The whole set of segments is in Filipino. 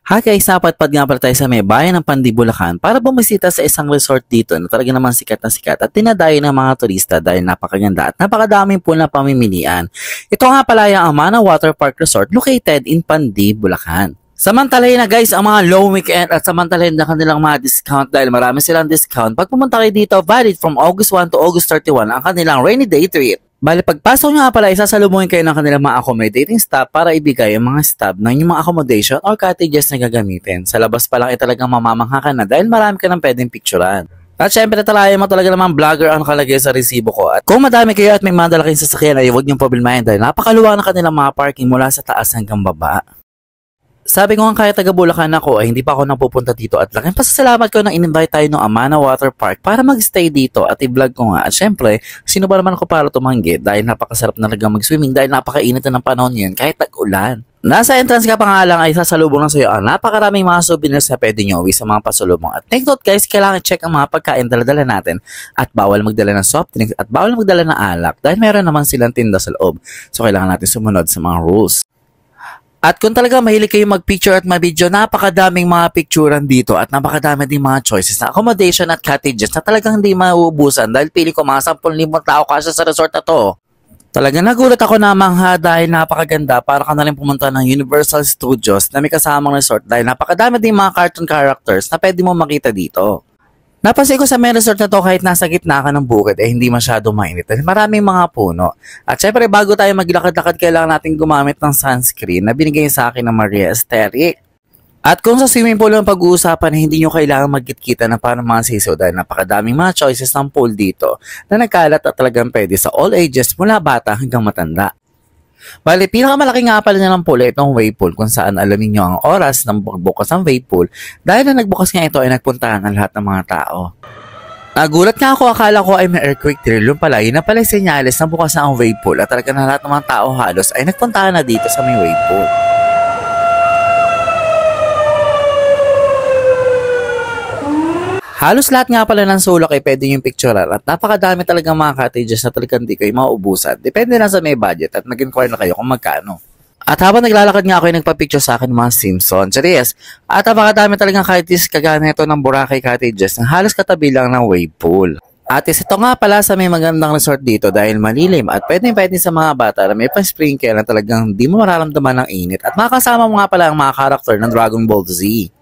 Hi guys, napatpad nga pala tayo sa may bayan ng Pandi, Bulacan para bumisita sa isang resort dito na talaga naman sikat na sikat at dinadayo ng mga turista dahil napakaganda at napakadaming pool na pamimilian. Ito nga pala yung Amana Water Park Resort located in Pandi, Bulacan. Samantalahin na guys ang mga low weekend at samantalahin na kanilang mga discount dahil marami silang discount. Pag pumunta kayo dito, valid from August 1 to August 31 ang kanilang rainy day treat. Bali, pagpasok nyo nga pala, isasalubungin kayo ng kanilang mga accommodating staff para ibigay ang mga staff ng inyong mga accommodation or cottages na gagamitin. Sa labas pa lang ay talagang mamamangha ka na dahil marami ka nang pwedeng picturean. At syempre talayan mo talaga naman vlogger ang nakalagay sa resibo ko. At kung madami kayo at may madala kayong sasakyan ay huwag niyong problemahin dahil napakaluwag ng kanilang mga parking mula sa taas hanggang baba. Sabi ko nga kahit taga Bulacan ako ay hindi pa ako napupunta dito at laking pasasalamat ko na in-invite tayo ng Amana Water Park para mag-stay dito at i-vlog ko nga. At syempre, sino ba naman ako para tumanggi dahil napakasarap na talaga mag-swimming dahil napakainit na ng panahon yun kahit tag-ulan. Nasa entrance ka pa nga lang ay sasalubong na sa iyo ang napakaraming mga souvenirs na pwede nyo uwi sa mga pasalubong. At take note guys, kailangan check ang mga pagkain dala-dala natin at bawal magdala ng soft drinks at bawal magdala ng alak dahil meron naman silang tinda sa loob. So kailangan natin sumunod sa mga rules. At kung talaga mahilig kayo mag-picture at mag-video, napakadaming mga picturean dito at napakadami din mga choices na accommodation at cottages na talagang hindi mauubusan dahil pili ko mga 10,000 tao kasi sa resort na to. Talagang nagulat ako na mangha dahil napakaganda para ka na rin pumunta ng Universal Studios na may kasamang resort dahil napakadami din mga cartoon characters na pwede mo makita dito. Napansin ko sa may resort na to kahit nasa gitna ka ng bukid ay hindi masyado mainit dahil maraming mga puno. At syempre bago tayo maglakad-lakad kailangan natin gumamit ng sunscreen na binigay sa akin ng Maria Aesthetic. At kung sa swimming pool ang pag-uusapan hindi nyo kailangan magkita na parang mga siso dahil napakadaming mga choices ng pool dito na nagkalat at talagang pwede sa all ages mula bata hanggang matanda. Bali, pinakamalaki nga pala niya ng pool ay itong wave pool kung saan alamin nyo ang oras ng pagbukas ng wave pool dahil na nagbukas nga ito ay nagpuntahan ang lahat ng mga tao. Nagulat nga ako, akala ko ay may earthquake drill, yung pala yun na pala senyales na bukas na ang wave pool at talaga na lahat ng mga tao halos ay nagpuntahan na dito sa may wave pool. Halos lahat nga pala ng sulok ay pwede yung picturean at napakadami talagang mga cottages na talagang di kayo mauubusan. Depende na sa may budget at nag-inquire na kayo kung magkano. At habang naglalakad nga ako ay nagpa-picture sa akin mga Simpson. Charis. At napakadami talagang cottages kagaya nito ng Boracay cottages na halos katabi lang ng wave pool. At ito nga pala sa may magandang resort dito dahil malilim at pwede sa mga bata na may pang-sprinkle na talagang di mo mararamdaman ng init at makakasama mo nga pala ang mga karakter ng Dragon Ball Z.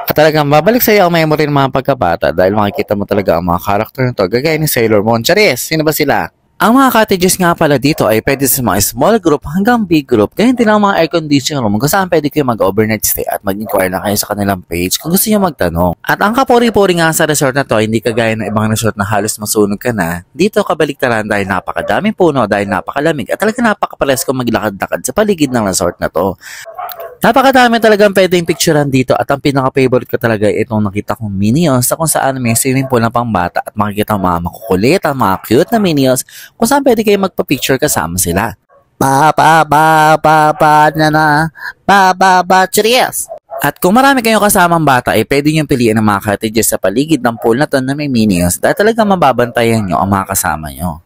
At talagang babalik sa iyo ang memory ng mga pagkabata dahil makikita mo talaga ang mga karakter nito gagaya ni Sailor Moon. Charis, sino ba sila? Ang mga cottages nga pala dito ay pwede sa mga small group hanggang big group. Ganyan din ang mga air-conditioning room kung saan pwede kayo mag-overnight stay at mag-inquire na kayo sa kanilang page kung gusto nyo magtanong. At ang kapuri-puri nga sa resort na to, hindi kagaya ng ibang resort na halos masunog ka na. Dito kabaliktaran dahil napakadaming puno, dahil napakalamig at talaga napakapares kung maglakad-lakad sa paligid ng resort na to. Napakadami talagang pwedeng picturean dito at ang pinaka-favorite ko talaga ay itong nakita kong Minions na kung saan may swimming pool na pang-bata at makikita ang mga makukulit, ang mga cute na Minions kung saan pwede kayo magpa-picture kasama sila. Cheers! At kung marami kayong kasamang bata ay pwede nyo piliin ang mga cottages sa paligid ng pool na to na may Minions dahil talagang mababantayan nyo ang mga kasama nyo.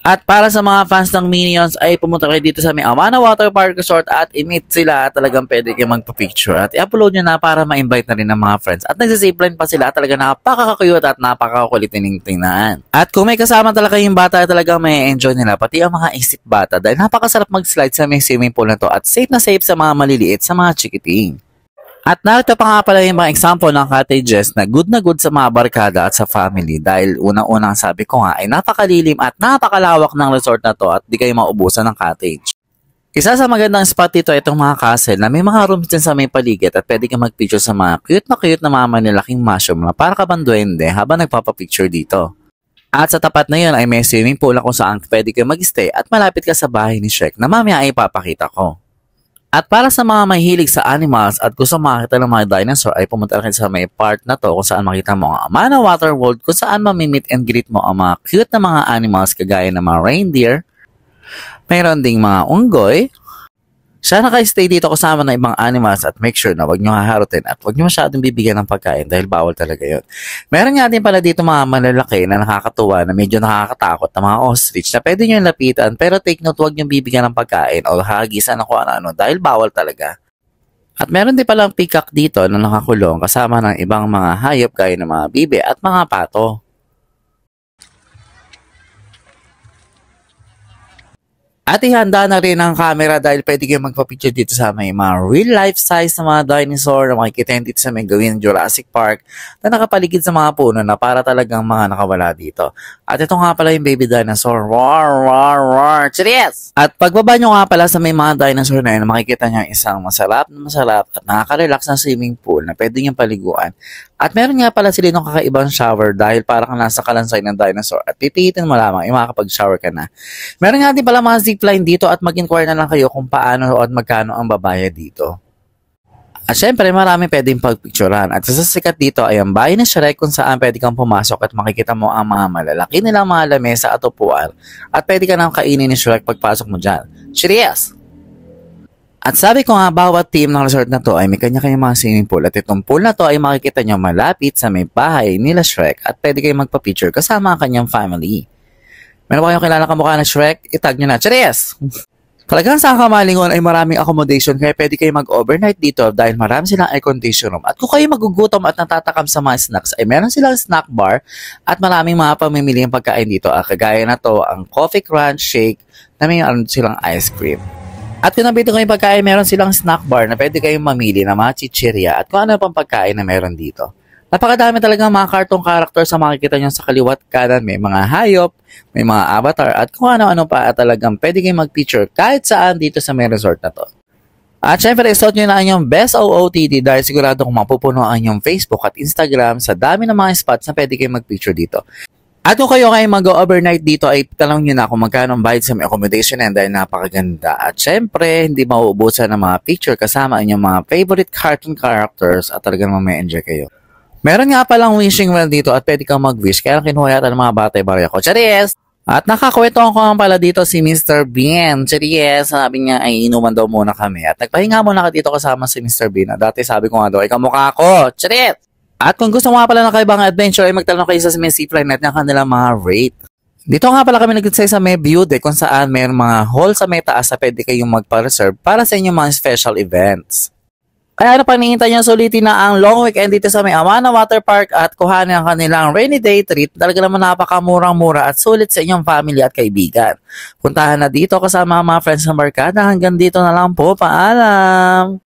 At para sa mga fans ng Minions ay pumunta kayo dito sa may Amana Water Park Resort at i-meet sila at talagang pwede kayo magpa-picture at i-upload nyo na para ma-invite na rin ng mga friends. At nagsisipline pa sila at talaga napaka-cute at napaka-kulit tingnan. At kung may kasama talaga yung bata talaga may enjoy nila pati ang mga isip bata dahil napakasarap mag-slide sa may swimming pool na to at safe na safe sa mga maliliit sa mga chikiting. At narito pa nga pala yung mga example ng cottages na good sa mga barkada at sa family dahil unang-unang sabi ko nga ay napakalilim at napakalawak ng resort na to at di kayo maubusan ng cottage. Isa sa magandang spot dito ay itong mga castle na may mga rooms din sa may paligid at pwede kang mag-picture sa mga cute na mga manilaking mushroom na para ka bang duwende habang nagpapapicture dito. At sa tapat na yun ay may swimming pool na kung saan pwede kayo mag-stay at malapit ka sa bahay ni Shrek na mamaya ay ipapakita ko. At para sa mga mahilig sa animals at gusto makita ng mga dinosaur ay pumunta rin sa may part na to kung saan makita mo ang Amana Water World kung saan mamimit and greet mo ang mga cute na mga animals kagaya ng mga reindeer, mayroon ding mga unggoy. Siya naka-stay dito kasama ng ibang animals at make sure na huwag nyo haharutin at huwag nyo masyadong bibigyan ng pagkain dahil bawal talaga yun. Meron nga din pala dito mga malalaki na nakakatuwa na medyo nakakatakot na mga ostrich na pwede nyo lapitan pero take note huwag nyo bibigyan ng pagkain o hagisan ng kung ano dahil bawal talaga. At meron din palang peacock dito na nakakulong kasama ng ibang mga hayop gaya ng mga bibe at mga pato. At ihanda na rin ang camera dahil pwede kayo magpa-picture dito sa may mga real life size na mga dinosaur na makikita nyo dito sa may gawin ng Jurassic Park na nakapaligid sa mga puno na para talagang mga nakawala dito. At ito nga pala yung baby dinosaur. Roar, roar, roar. Cheers! At pagbaba nyo nga pala sa may mga dinosaur na yun, makikita nyo isang masarap at nakaka-relax na swimming pool na pwede nyo paliguan. At meron nga pala sila ng kakaibang shower dahil parang nasa kalansay ng dinosaur at pipilitin mo lamang yung makakapag-shower ka na. Meron nga din pala mga zipline dito at mag-inquire na lang kayo kung paano at magkano ang babayad dito. At syempre marami pwedeng pagpicturan at sa sikat dito ay ang bahay ng Shrek kung saan pwede kang pumasok at makikita mo ang mga malalaki nilang mga lamesa at upuan at pwede ka nang kainin ni Shrek pagpasok mo dyan. Cheers! At sabi ko nga, bawat team ng resort na to ay may kanya-kanya mga swimming pool at itong pool na to ay makikita nyo malapit sa may bahay nila Shrek at pwede kayong magpa-picture kasama ang kanyang family. Meron ba kayong kilala kamukha na Shrek? Itag nyo na. Cheers! Talagang sa Kamalingon ay maraming accommodation kaya pwede kayong mag-overnight dito dahil marami silang air condition room. At kung kayo magugutom at natatakam sa mga snacks ay meron silang snack bar at maraming mga pamimili ng pagkain dito. Kagaya na to ang coffee crunch shake na may silang ice cream. At kung nabito ko yung pagkain, meron silang snack bar na pwede kayong mamili ng mga chichirya at kung ano pang pagkain na meron dito. Napakadami talagang mga cartoon characters sa makikita nyo sa kaliwat kanan. May mga hayop, may mga avatar at kung ano-ano pa at talagang pwede kayong mag-picture kahit saan dito sa may resort na to. At syempre, isuot nyo na ang inyong best OOTD dahil sigurado kung mapupuno ang inyong Facebook at Instagram sa dami ng mga spots na pwede kayong mag-picture dito. At kung kayo mag-overnight dito ay tanong nyo na kung magkano ang bayad sa may accommodation and dahil napakaganda. At syempre, hindi mauubusan ng mga picture kasama ang inyong mga favorite cartoon characters at talagang may-enjoy kayo. Meron nga palang wishing well dito at pwede kang mag-wish kaya kinuha yata ng mga batay-barya ko. Charis! At nakakwentuhan ko nga pala dito si Mr. Bean. Charis! Sabi niya ay inuman daw muna kami. At nagpahinga muna ka dito kasama si Mr. Bean. At dati sabi ko nga daw ay kamukha ko. Charis! At kung gusto mo nga pala ng kaibang adventure ay magtanong kayo sa may Zipline ng kanilang mga rate. Dito nga pala kami nag-say sa may view deck kung saan may mga hall sa may taas na pwede kayong magpa-reserve para sa inyong mga special events. Kaya ano pa nihintay nyo, sulitin na ang long weekend dito sa may Amana Water Park at kuhanin ang kanilang rainy day treat. Talaga naman napakamurang-mura at sulit sa inyong family at kaibigan. Puntahan na dito kasama ang mga friends ng barkada. Hanggang dito na lang po. Paalam!